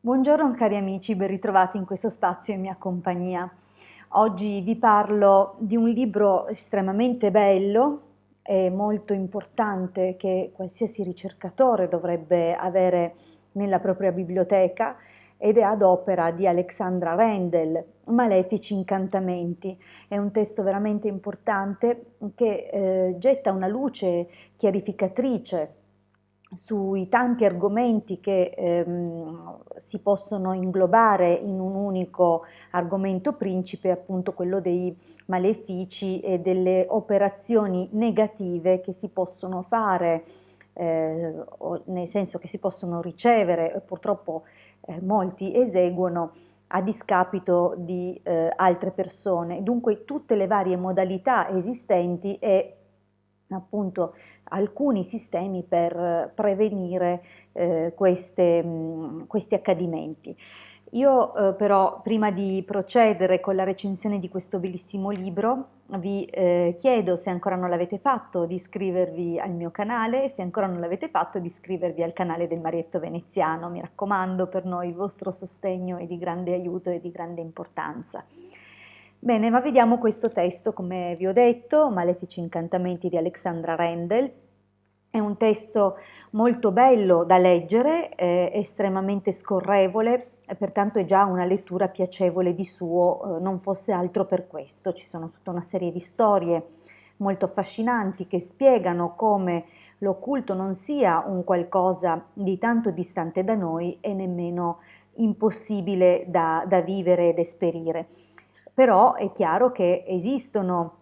Buongiorno cari amici, ben ritrovati in questo spazio in mia compagnia. Oggi vi parlo di un libro estremamente bello e molto importante che qualsiasi ricercatore dovrebbe avere nella propria biblioteca ed è ad opera di Alexandra Rendel, Malefici incantamenti. È un testo veramente importante che getta una luce chiarificatrice sui tanti argomenti che si possono inglobare in un unico argomento principe, appunto quello dei malefici e delle operazioni negative che si possono fare, nel senso che si possono ricevere, e purtroppo molti eseguono a discapito di altre persone. Dunque tutte le varie modalità esistenti e appunto alcuni sistemi per prevenire questi accadimenti. Io però prima di procedere con la recensione di questo bellissimo libro vi chiedo, se ancora non l'avete fatto, di iscrivervi al mio canale e se ancora non l'avete fatto di iscrivervi al canale del Marietto Veneziano. Mi raccomando, per noi il vostro sostegno è di grande aiuto e di grande importanza. Bene, ma vediamo questo testo, come vi ho detto, Malefici incantamenti di Alexandra Rendel. È un testo molto bello da leggere, estremamente scorrevole, e pertanto è già una lettura piacevole di suo, non fosse altro per questo. Ci sono tutta una serie di storie molto affascinanti che spiegano come l'occulto non sia un qualcosa di tanto distante da noi e nemmeno impossibile da vivere ed esperire. Però è chiaro che esistono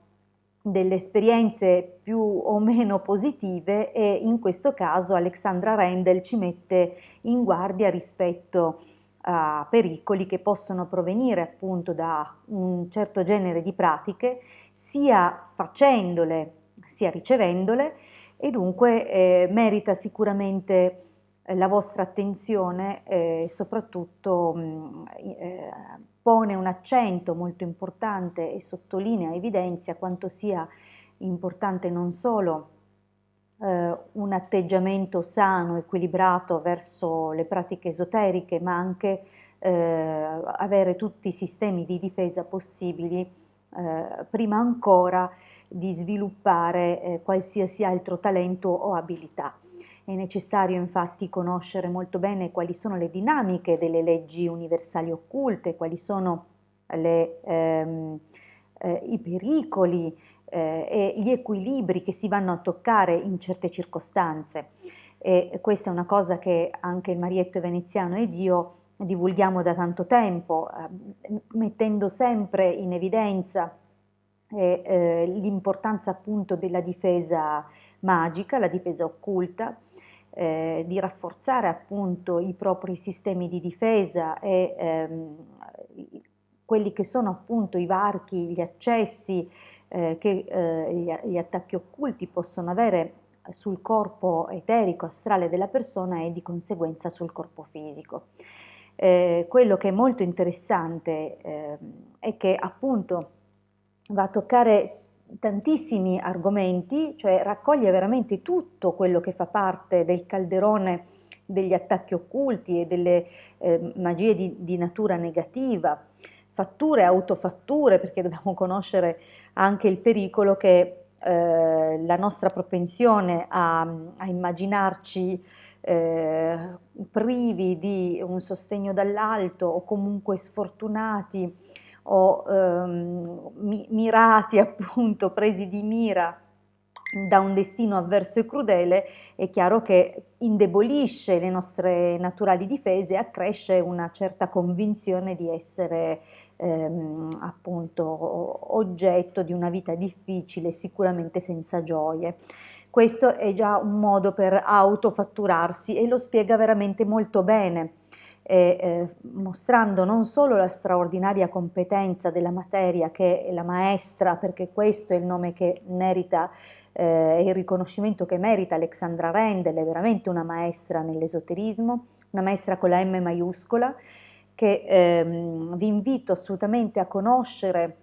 delle esperienze più o meno positive e in questo caso Alexandra Rendel ci mette in guardia rispetto a pericoli che possono provenire appunto da un certo genere di pratiche, sia facendole sia ricevendole, e dunque merita sicuramente la vostra attenzione e soprattutto pone un accento molto importante e sottolinea, evidenzia quanto sia importante non solo un atteggiamento sano, equilibrato verso le pratiche esoteriche, ma anche avere tutti i sistemi di difesa possibili prima ancora di sviluppare qualsiasi altro talento o abilità. È necessario infatti conoscere molto bene quali sono le dinamiche delle leggi universali occulte, quali sono i pericoli e gli equilibri che si vanno a toccare in certe circostanze. E questa è una cosa che anche il Marietto Veneziano ed io divulghiamo da tanto tempo, mettendo sempre in evidenza l'importanza appunto della difesa magica, la difesa occulta, di rafforzare appunto i propri sistemi di difesa e quelli che sono appunto i varchi, gli accessi che gli attacchi occulti possono avere sul corpo eterico, astrale della persona e di conseguenza sul corpo fisico. Quello che è molto interessante è che appunto va a toccare tantissimi argomenti, cioè raccoglie veramente tutto quello che fa parte del calderone degli attacchi occulti e delle magie di natura negativa, fatture e autofatture, perché dobbiamo conoscere anche il pericolo che la nostra propensione a immaginarci privi di un sostegno dall'alto o comunque sfortunati o mirati appunto, presi di mira da un destino avverso e crudele, è chiaro che indebolisce le nostre naturali difese e accresce una certa convinzione di essere appunto oggetto di una vita difficile, sicuramente senza gioie. Questo è già un modo per autofatturarsi e lo spiega veramente molto bene, mostrando non solo la straordinaria competenza della materia che è la maestra, perché questo è il nome che merita il riconoscimento che merita Alexandra Rendel, è veramente una maestra nell'esoterismo, una maestra con la M maiuscola, che vi invito assolutamente a conoscere,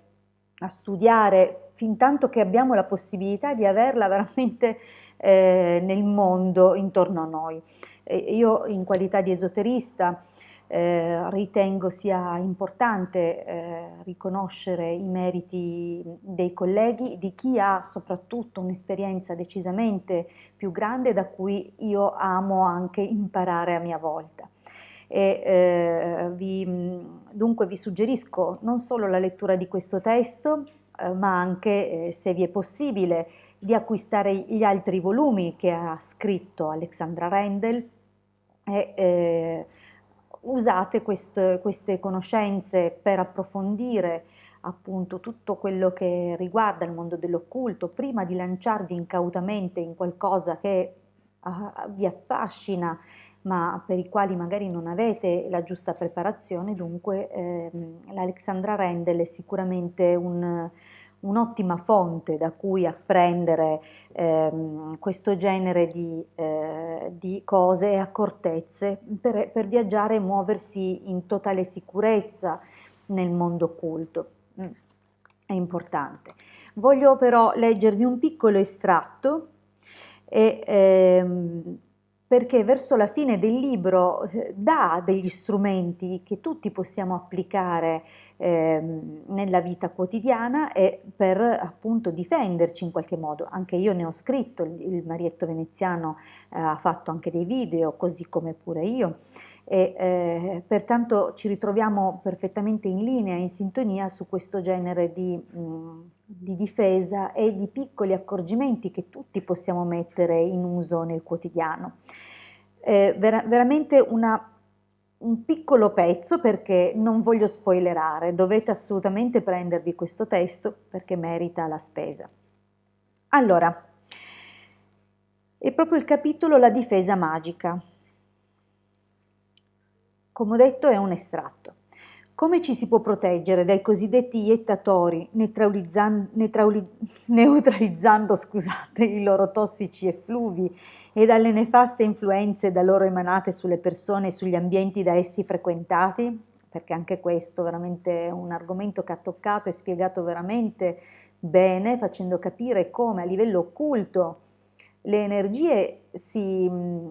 a studiare, fin tanto che abbiamo la possibilità di averla veramente nel mondo intorno a noi. Io in qualità di esoterista Ritengo sia importante riconoscere i meriti dei colleghi, di chi ha soprattutto un'esperienza decisamente più grande da cui io amo anche imparare a mia volta. Dunque vi suggerisco non solo la lettura di questo testo, ma anche, se vi è possibile, di acquistare gli altri volumi che ha scritto Alexandra Rendel e usate queste conoscenze per approfondire appunto tutto quello che riguarda il mondo dell'occulto, prima di lanciarvi incautamente in qualcosa che vi affascina, ma per i quali magari non avete la giusta preparazione. Dunque l'Alexandra Rendel è sicuramente un'ottima fonte da cui apprendere questo genere di cose e accortezze per viaggiare e muoversi in totale sicurezza nel mondo occulto. È importante. Voglio però leggervi un piccolo estratto perché verso la fine del libro dà degli strumenti che tutti possiamo applicare nella vita quotidiana e per appunto difenderci in qualche modo. Anche io ne ho scritto, il Marietto Veneziano ha fatto anche dei video, così come pure io, e pertanto ci ritroviamo perfettamente in linea, in sintonia su questo genere di difesa e di piccoli accorgimenti che tutti possiamo mettere in uso nel quotidiano. Veramente un piccolo pezzo, perché non voglio spoilerare, dovete assolutamente prendervi questo testo perché merita la spesa. Allora, è proprio il capitolo La difesa magica. Come ho detto, è un estratto. Come ci si può proteggere dai cosiddetti iettatori, neutralizzando, scusate, i loro tossici effluvi e dalle nefaste influenze da loro emanate sulle persone e sugli ambienti da essi frequentati? Perché anche questo veramente è un argomento che ha toccato e spiegato veramente bene, facendo capire come a livello occulto le energie si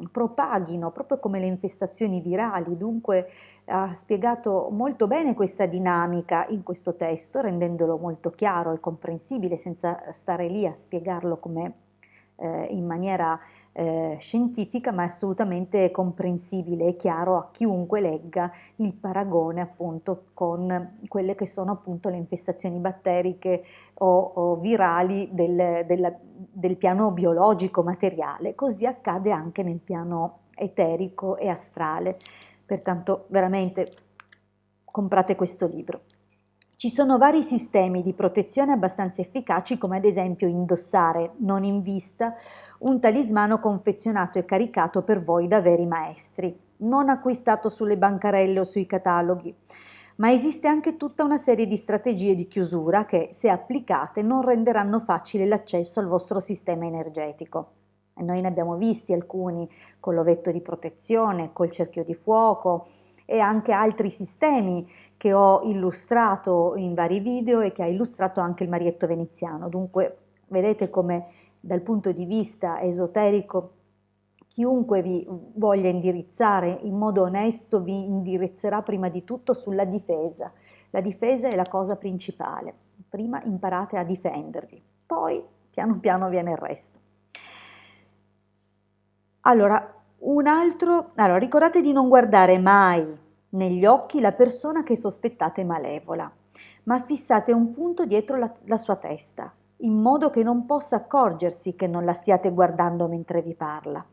propaghino proprio come le infestazioni virali. Dunque ha spiegato molto bene questa dinamica in questo testo, rendendolo molto chiaro e comprensibile senza stare lì a spiegarlo come in maniera scientifica, ma assolutamente comprensibile e chiaro a chiunque legga il paragone appunto con quelle che sono appunto le infestazioni batteriche o virali del piano biologico materiale. Così accade anche nel piano eterico e astrale. Pertanto veramente comprate questo libro. Ci sono vari sistemi di protezione abbastanza efficaci, come ad esempio indossare, non in vista, un talismano confezionato e caricato per voi da veri maestri, non acquistato sulle bancarelle o sui cataloghi. Ma esiste anche tutta una serie di strategie di chiusura che, se applicate, non renderanno facile l'accesso al vostro sistema energetico. E noi ne abbiamo visti alcuni con l'ovetto di protezione, col cerchio di fuoco e anche altri sistemi che ho illustrato in vari video e che ha illustrato anche il Marietto Veneziano. Dunque vedete come dal punto di vista esoterico chiunque vi voglia indirizzare in modo onesto vi indirizzerà prima di tutto sulla difesa. La difesa è la cosa principale. Prima imparate a difendervi, poi piano piano viene il resto. Allora, ricordate di non guardare mai negli occhi la persona che sospettate malevola, ma fissate un punto dietro la sua testa, in modo che non possa accorgersi che non la stiate guardando mentre vi parla.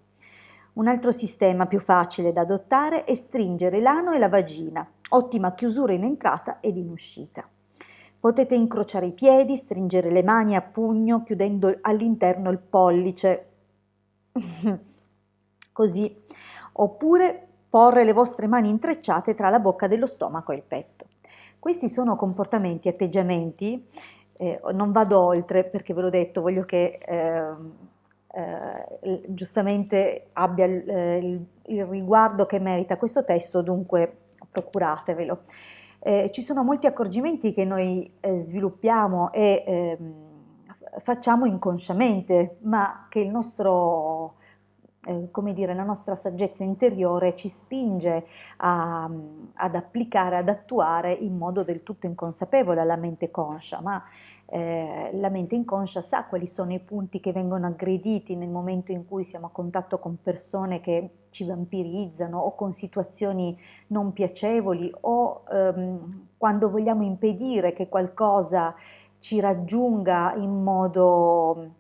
Un altro sistema più facile da adottare è stringere l'ano e la vagina, ottima chiusura in entrata ed in uscita. Potete incrociare i piedi, stringere le mani a pugno, chiudendo all'interno il pollice, così, oppure porre le vostre mani intrecciate tra la bocca dello stomaco e il petto. Questi sono comportamenti, atteggiamenti, non vado oltre perché ve l'ho detto, voglio che giustamente abbia il riguardo che merita questo testo, dunque procuratevelo. Ci sono molti accorgimenti che noi sviluppiamo e facciamo inconsciamente, ma che il nostro come dire, la nostra saggezza interiore ci spinge ad applicare, ad attuare in modo del tutto inconsapevole alla mente conscia, ma la mente inconscia sa quali sono i punti che vengono aggrediti nel momento in cui siamo a contatto con persone che ci vampirizzano o con situazioni non piacevoli o quando vogliamo impedire che qualcosa ci raggiunga in modo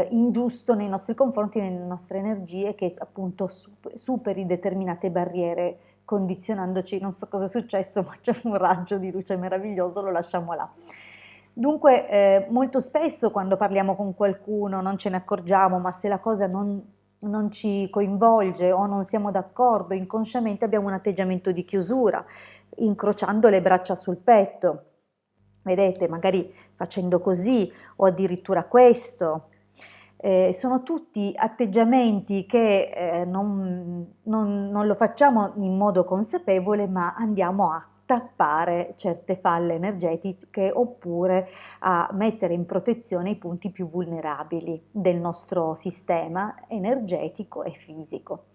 ingiusto nei nostri confronti, nelle nostre energie, che appunto superi determinate barriere condizionandoci. Non so cosa è successo, ma c'è un raggio di luce meraviglioso, lo lasciamo là. Dunque, molto spesso quando parliamo con qualcuno non ce ne accorgiamo, ma se la cosa non ci coinvolge o non siamo d'accordo, inconsciamente abbiamo un atteggiamento di chiusura, incrociando le braccia sul petto. Vedete, magari facendo così o addirittura questo. Sono tutti atteggiamenti che non lo facciamo in modo consapevole, ma andiamo a tappare certe falle energetiche oppure a mettere in protezione i punti più vulnerabili del nostro sistema energetico e fisico.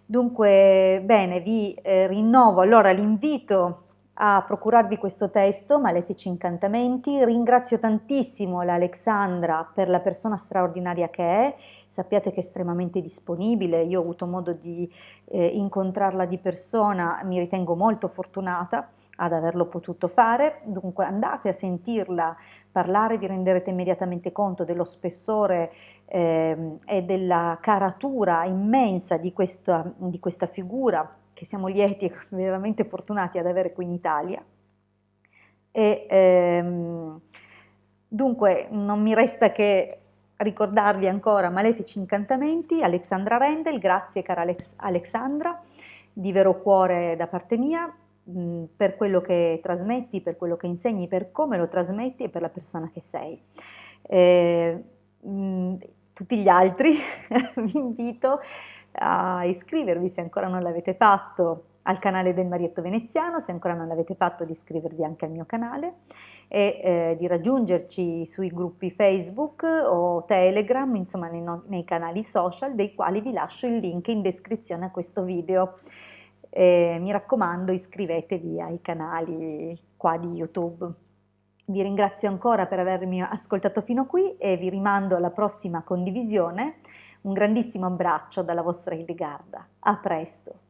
Dunque, bene, vi rinnovo allora l'invito a procurarvi questo testo, Malefici Incantamenti. Ringrazio tantissimo l'Alexandra per la persona straordinaria che è, sappiate che è estremamente disponibile, io ho avuto modo di incontrarla di persona, mi ritengo molto fortunata ad averlo potuto fare, dunque andate a sentirla parlare, vi renderete immediatamente conto dello spessore e della caratura immensa di questa figura che siamo lieti e veramente fortunati ad avere qui in Italia. E, dunque non mi resta che ricordarvi ancora Malefici Incantamenti, Alexandra Rendel, grazie cara Alexandra, di vero cuore da parte mia, per quello che trasmetti, per quello che insegni, per come lo trasmetti e per la persona che sei. Eh, tutti gli altri vi invito a iscrivervi se ancora non l'avete fatto al canale del Marietto Veneziano, se ancora non l'avete fatto di iscrivervi anche al mio canale e di raggiungerci sui gruppi Facebook o Telegram, insomma nei canali social, dei quali vi lascio il link in descrizione a questo video. Mi raccomando, iscrivetevi ai canali qua di YouTube. Vi ringrazio ancora per avermi ascoltato fino qui e vi rimando alla prossima condivisione. Un grandissimo abbraccio dalla vostra Hildegarda. A presto!